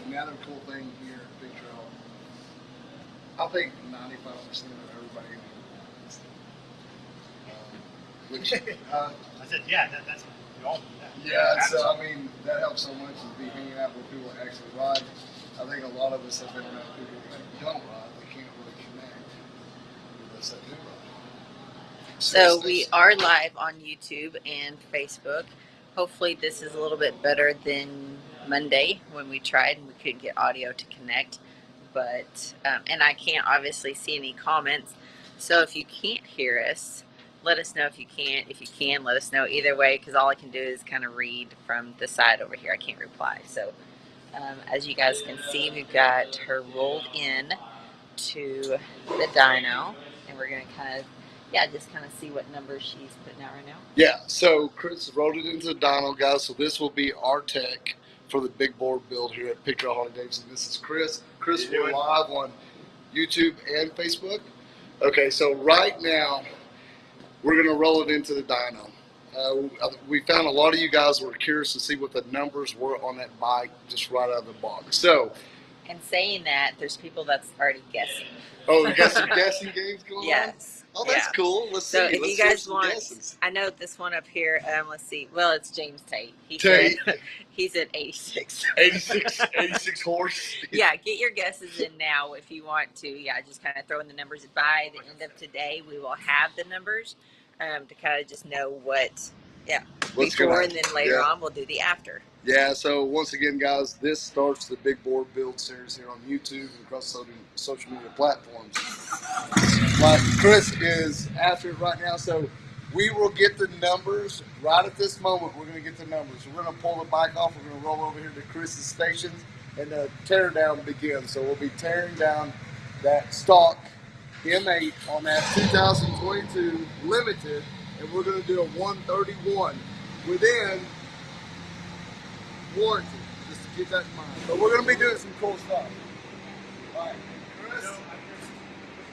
And the other cool thing here at Pig Trail, I think 95% of everybody in the which, I said, yeah, that's we all do that. yeah, so I mean, that helps so much to be hanging out with people that actually ride. I think a lot of us have been around people that don't ride, they can't really connect with us that do ride. So we are live on YouTube and Facebook. Hopefully this is a little bit better than Monday when we tried and we couldn't get audio to connect. But, and I can't obviously see any comments. So if you can't hear us, let us know if you can't. If you can, let us know either way, because all I can do is kind of read from the side over here. I can't reply. So as you guys can see, we've got her rolled in to the dyno, and we're going to kind of, yeah, just kind of see what numbers she's putting out right now. Yeah, so Chris rolled it into the dyno, guys. So this will be our tech for the Big Boar build here at Pig Trail Harley-Davidson. This is Chris. Chris, we're live on YouTube and Facebook. Okay, so right now, we're going to roll it into the dyno. We found a lot of you guys were curious to see what the numbers were on that bike just right out of the box. So, and saying that, there's people that's already guessing. Oh, we got some guessing games going on? Yes. Oh, that's cool. Let's see. So if you guys want, guesses. I know this one up here, let's see. Well, it's James Tate. Tate. He's at 86. 86 horse. Yeah, get your guesses in now if you want to. Yeah, just kind of throw in the numbers. By the end of today, we will have the numbers to kind of just know what, what's before and then later on we'll do the after. Yeah, so once again, guys, this starts the Big Boar build series here on YouTube and across social media platforms. Like Chris is after it right now, so we will get the numbers right at this moment. We're going to get the numbers. We're going to pull the bike off. We're going to roll over here to Chris's stations, and the tear down begins. So we'll be tearing down that stock M8 on that 2022 Limited, and we're going to do a 131 within warranty, just to keep that in mind. But we're going to be doing some cool stuff. All right, Chris. So I'm just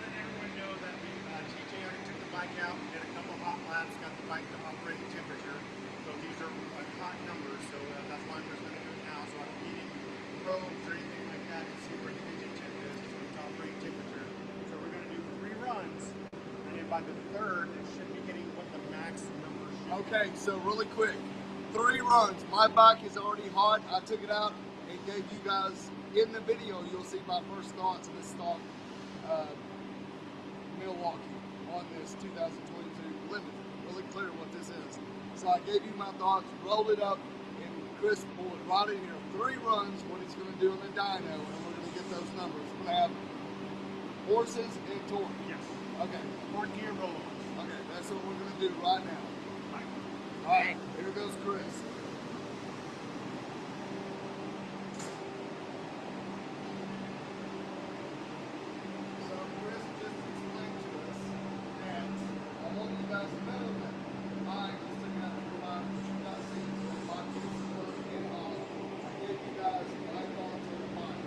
letting everyone know that TJ already took the bike out, did a couple hot laps, got the bike to operating temperature. So these are hot numbers, so that's why I'm just going to do it now, so I don't need any probes or anything like that to see where the engine temp is, because it's operating temperature. So we're going to do 3 runs, and then by the 3rd, it should be getting what the max number should be. Okay, so really quick. 3 runs. My bike is already hot. I took it out and gave you guys in the video. You'll see my first thoughts of this stock Milwaukee on this 2022 Limited. Really clear what this is. So I gave you my thoughts, rolled it up, and Chris pulled it right in here. 3 runs, what he's going to do in the dyno, and we're going to get those numbers. We're going to have horses and torque. Yes. Okay. Torque gear roll-offs. Okay, that's what we're going to do right now. All right, here goes Chris. So Chris just explained to us that I want you guys to know that I just took out the line that you guys see the boxes in on. I gave you guys my thoughts on the bike.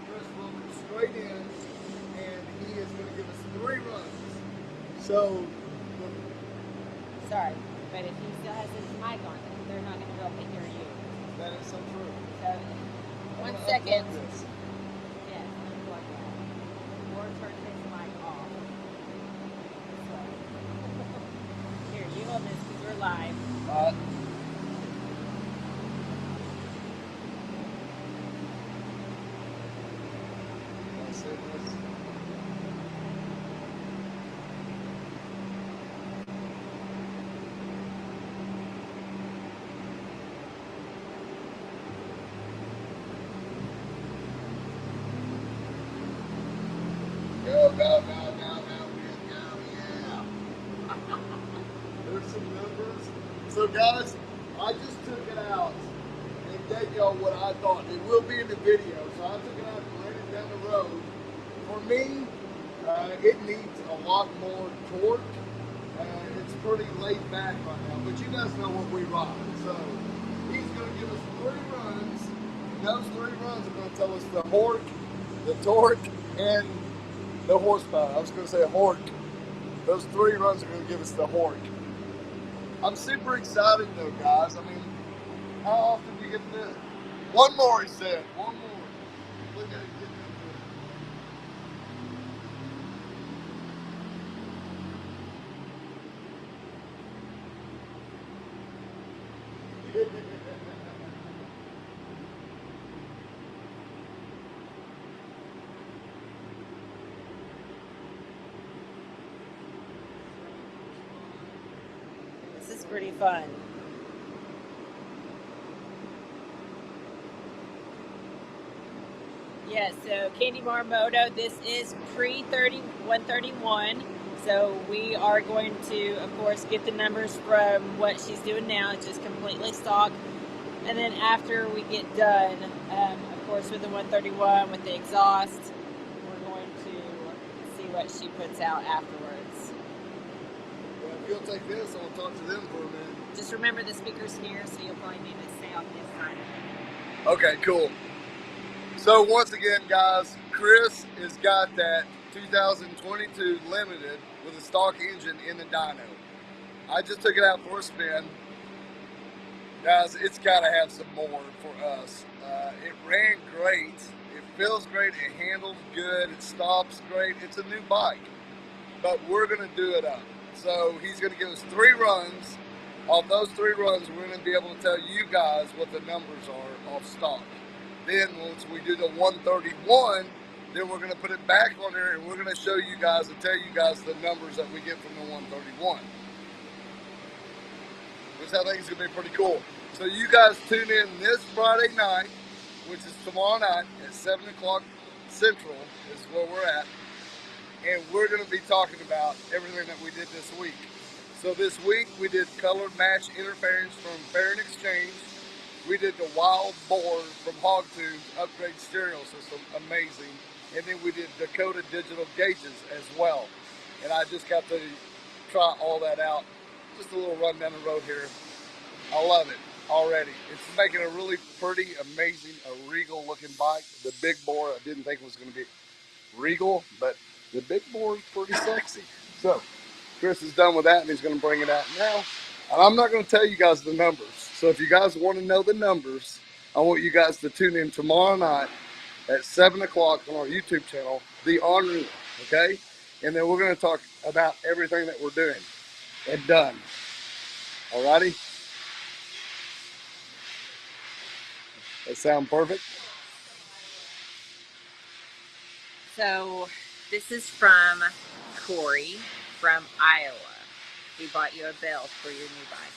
Chris rolled it straight in, and he is going to give us 3 runs. So, sorry. But if he still has his mic on, they're not going to be able to hear you. that is so true. So, 1 second. Yes, unplug that. Or turn his mic off. So. Here, you hold this because we're live. That's it. Go, yeah. There's some numbers. So guys, I just took it out and gave y'all what I thought. It will be in the video. So I took it out and ran it down the road. For me, it needs a lot more torque. It's pretty laid back right now, but you guys know what we ride. So he's going to give us 3 runs. And those 3 runs are going to tell us the torque, and the horsepower. I was going to say hork. Those 3 runs are going to give us the hork. I'm super excited though, guys. I mean, how often do you get to do it? 1 more, he said. 1 more. pretty fun. Yeah, so Candy Bar Moto, this is pre-131. So we are going to, of course, get the numbers from what she's doing now. It's just completely stock. And then after we get done, of course, with the 131, with the exhaust, we're going to see what she puts out afterwards. Well, if you'll take this, I'll talk to them for a minute. Just remember the speaker's here, so you'll probably need to stay on this side. Okay, cool. So once again, guys, Chris has got that 2022 Limited with a stock engine in the dyno. I just took it out for a spin. Guys, it's got to have some more for us. It ran great. It feels great. It handles good. It stops great. It's a new bike. But we're going to do it up. So he's going to give us 3 runs. Off those 3 runs, we're going to be able to tell you guys what the numbers are off stock. Then once we do the 131, then we're going to put it back on there and we're going to show you guys and tell you guys the numbers that we get from the 131. Which I think is going to be pretty cool. So you guys tune in this Friday night, which is tomorrow night at 7 o'clock Central is where we're at. And we're going to be talking about everything that we did this week. So this week we did color match interference from Fair and Exchange. We did the Wild Boar from Hog Tubes upgrade stereo system, amazing. And then we did Dakota digital gauges as well. And I just got to try all that out. Just a little run down the road here. I love it already. It's making a really pretty, amazing, a regal looking bike. The Big Boar, I didn't think was going to be regal, but the Big Boar is pretty sexy. So Chris is done with that and he's going to bring it out now. And I'm not going to tell you guys the numbers. So if you guys want to know the numbers, I want you guys to tune in tomorrow night at 7 o'clock on our YouTube channel, The Ornery One, okay? And then we're going to talk about everything that we're doing and done. Alrighty? That sound perfect? So this is from Corey from Iowa. We bought you a bell for your new bike.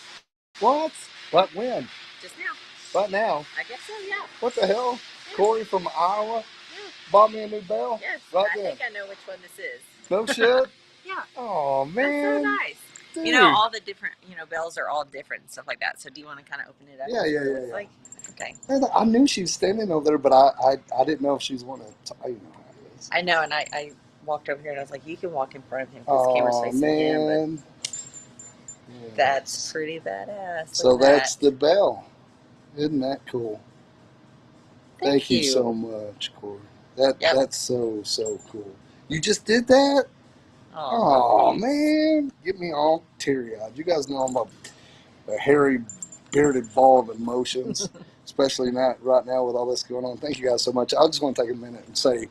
What? But when? Just now. But now? I guess so, yeah. What the hell? Yeah. Corey from Iowa Yeah. bought me a new bell? Yes. Right I then. think I know which one this is. No shit? Yeah. Oh, That's man. so nice. Dude. You know, all the different, bells are all different and stuff like that. So do you want to kind of open it up? Yeah. It's like, okay. I knew she was standing over there, but I didn't know if she was one of the, you know how it is. I know, and I walked over here and I was like, you can walk in front of him because the camera's facing him. Man. But that's pretty badass. So Look at that's the bell. Isn't that cool? Thank you so much, Corey. That's so cool. You just did that? Oh, man. Get me all teary-eyed. You guys know I'm a hairy, bearded ball of emotions, especially not right now with all this going on. Thank you guys so much. I just want to take a minute and say,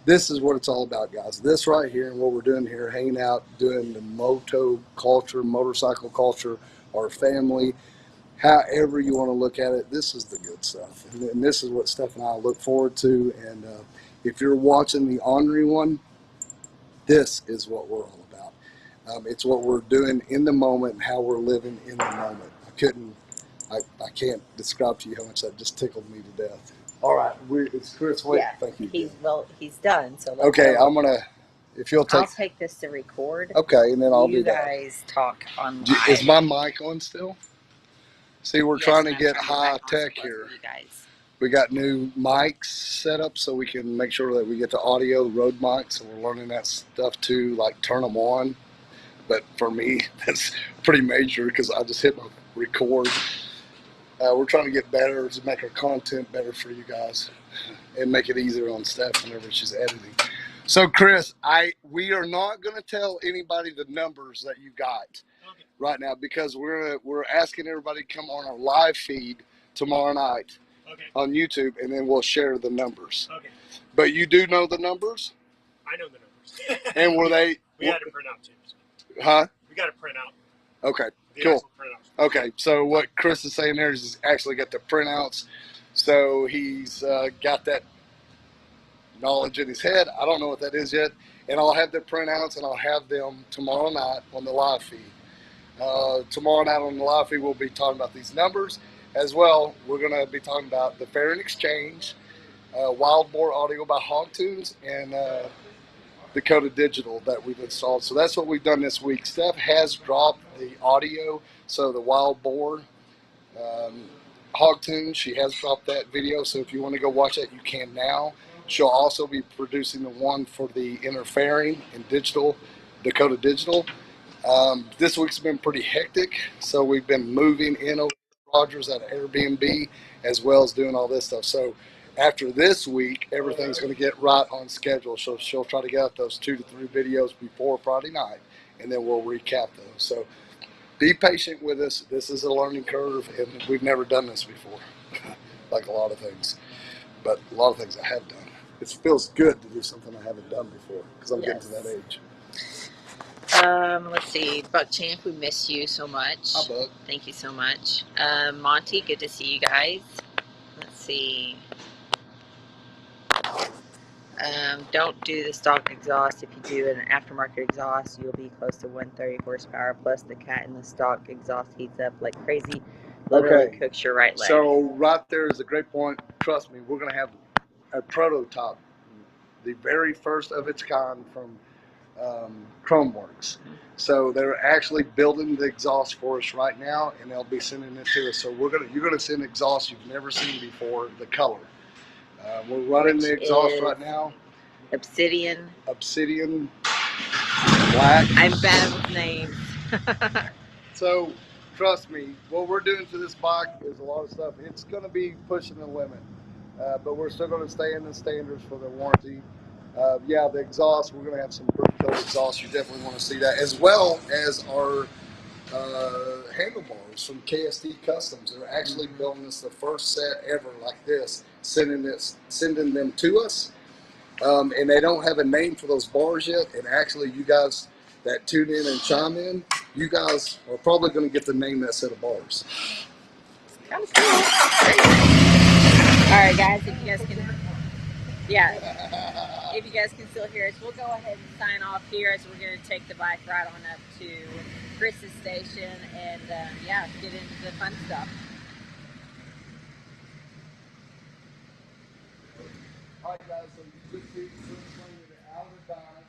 this is what it's all about, guys. This right here and what we're doing here, hanging out, doing the moto culture, motorcycle culture, our family, however you want to look at it, this is the good stuff. And this is what Steph and I look forward to. And if you're watching the Ornery One, this is what we're all about. It's what we're doing in the moment and how we're living in the moment. I can't describe to you how much that just tickled me to death. All right, it's Chris. Wait, yeah. Thank you. He's done. So let's okay, go. I'm gonna. If you'll take. I'll take this to record. Okay, and then I'll do that. You guys talk on. Is my mic on still? See, we're trying to get high tech here. You guys. We got new mics set up so we can make sure that we get the audio, road mics, so we're learning that stuff too, like turn them on. But for me, that's pretty major because I just hit my record. We're trying to get better to make our content better for you guys and make it easier on Steph whenever she's editing. So, Chris, we are not going to tell anybody the numbers that you got right now because we're asking everybody to come on our live feed tomorrow night on YouTube, and then we'll share the numbers. Okay. But you do know the numbers? I know the numbers. And were they? We had to print out too. Huh? We got to print out. Okay. Cool. Okay, so what Chris is saying there is he's actually got the printouts. So he's got that knowledge in his head. I don't know what that is yet. And I'll have the printouts and I'll have them tomorrow night on the live feed. Tomorrow night on the live feed, we'll be talking about these numbers as well. We're going to be talking about the Fairing Exchange, Wild Boar Audio by Hog Tunes, and Dakota Digital that we've installed. So that's what we've done this week. Steph has dropped the audio, so the Wild Boar Hog Tunes, she has dropped that video. So if you want to go watch that, you can now. She'll also be producing the one for the interfering in digital, Dakota Digital. This week's been pretty hectic, so we've been moving in over Rogers at Airbnb as well as doing all this stuff. So after this week, everything's going to get right on schedule. So she'll try to get out those 2 to 3 videos before Friday night, and then we'll recap those. So be patient with us. This is a learning curve, and we've never done this before, like a lot of things. But a lot of things I have done. It feels good to do something I haven't done before because I'm getting to that age. Let's see, Buck Champ, we miss you so much. Hi, Buck. Thank you so much. Monty, good to see you guys. Let's see. Don't do the stock exhaust. If you do an aftermarket exhaust, you'll be close to 130 horsepower. Plus, the cat in the stock exhaust heats up like crazy. Literally cooks your right leg. So right there is a great point. Trust me, we're going to have a prototype, the very first of its kind from Chromeworks. So they're actually building the exhaust for us right now, and they'll be sending it to us. So you're gonna see an exhaust you've never seen before. The color. We're running the exhaust right now. Obsidian black. I'm bad with names. So trust me, what we're doing to this bike is a lot of stuff. It's going to be pushing the limit, but we're still going to stay in the standards for the warranty. Yeah, the exhaust, we're going to have some pretty cool exhaust. You definitely want to see that, as well as our handlebars from KSD Customs. They're actually building us the first set ever like this, sending them to us. And they don't have a name for those bars yet. And actually, you guys that tune in and chime in, you guys are probably going to get to name that set of bars. Kind of cool. All right, guys, if you guys can, if you guys can still hear us, we'll go ahead and sign off here as we're going to take the bike right on up to Chris's station and, get into the fun stuff. All right, guys, so you just see the swing it out of the Dyno.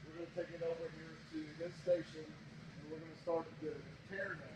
We're going to take it over here to this station, and we're going to start the tear down.